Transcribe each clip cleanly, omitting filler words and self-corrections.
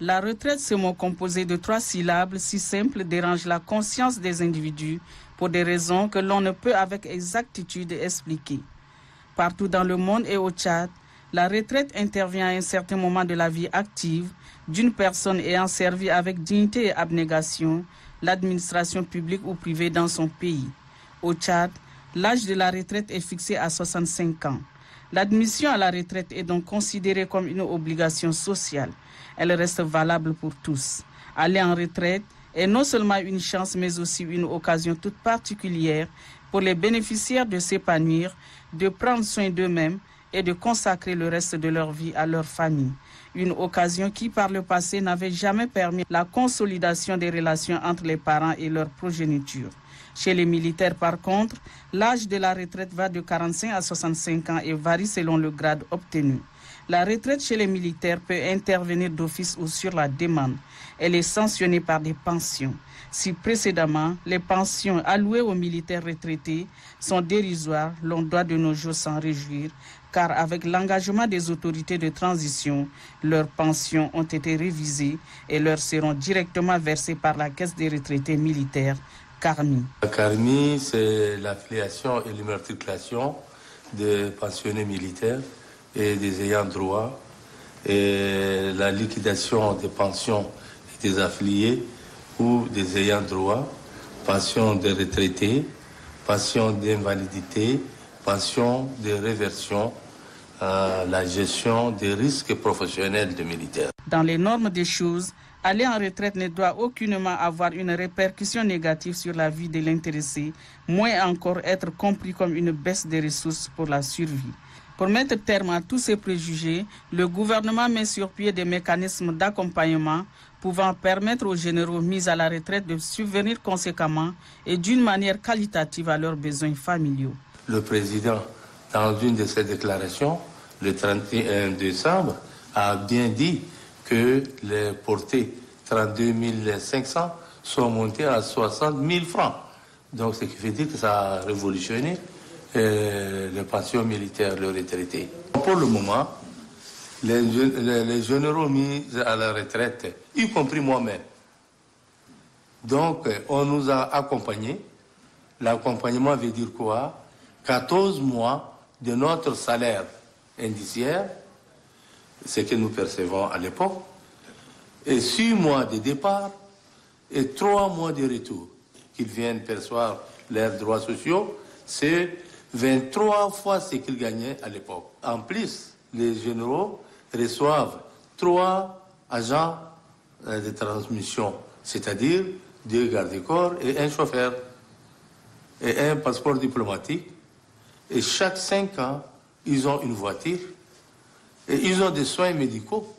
La retraite, ce mot composé de 3 syllabes si simple dérange la conscience des individus pour des raisons que l'on ne peut avec exactitude expliquer. Partout dans le monde et au Tchad, la retraite intervient à un certain moment de la vie active d'une personne ayant servi avec dignité et abnégation l'administration publique ou privée dans son pays. Au Tchad, l'âge de la retraite est fixé à 65 ans. L'admission à la retraite est donc considérée comme une obligation sociale. Elle reste valable pour tous. Aller en retraite est non seulement une chance, mais aussi une occasion toute particulière pour les bénéficiaires de s'épanouir, de prendre soin d'eux-mêmes et de consacrer le reste de leur vie à leur famille. Une occasion qui, par le passé, n'avait jamais permis la consolidation des relations entre les parents et leur progéniture. Chez les militaires, par contre, l'âge de la retraite va de 45 à 65 ans et varie selon le grade obtenu. La retraite chez les militaires peut intervenir d'office ou sur la demande. Elle est sanctionnée par des pensions. Si précédemment, les pensions allouées aux militaires retraités sont dérisoires, l'on doit de nos jours s'en réjouir, car avec l'engagement des autorités de transition, leurs pensions ont été révisées et leur seront directement versées par la Caisse des retraités militaires, CARMI. La CARMI, c'est l'affiliation et l'immatriculation des pensionnés militaires et des ayants droit, et la liquidation des pensions et des affiliés ou des ayants droit, pension des retraités, pension d'invalidité, pension de réversion, la gestion des risques professionnels des militaires. Dans les normes des choses, aller en retraite ne doit aucunement avoir une répercussion négative sur la vie de l'intéressé, moins encore être compris comme une baisse des ressources pour la survie. Pour mettre terme à tous ces préjugés, le gouvernement met sur pied des mécanismes d'accompagnement pouvant permettre aux généraux mis à la retraite de subvenir conséquemment et d'une manière qualitative à leurs besoins familiaux. Le président, dans une de ses déclarations, le 31 décembre, a bien dit que les portées 32 500 sont montées à 60 000 francs. Donc, ce qui veut dire que ça a révolutionné les pensions militaires, les retraités. Pour le moment, les généraux mis à la retraite, y compris moi-même, donc on nous a accompagnés. L'accompagnement veut dire quoi? 14 mois de notre salaire indiciaire, ce que nous percevons à l'époque, et 6 mois de départ et 3 mois de retour, qu'ils viennent percevoir leurs droits sociaux, c'est 23 fois ce qu'ils gagnaient à l'époque. En plus, les généraux reçoivent 3 agents de transmission, c'est-à-dire 2 gardes-corps et un chauffeur, et un passeport diplomatique. Et chaque 5 ans, ils ont une voiture et ils ont des soins médicaux.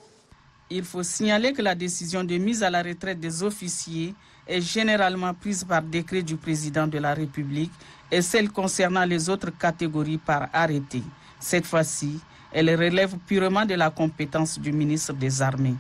Il faut signaler que la décision de mise à la retraite des officiers est généralement prise par décret du président de la République et celle concernant les autres catégories par arrêté. Cette fois-ci, elle relève purement de la compétence du ministre des Armées.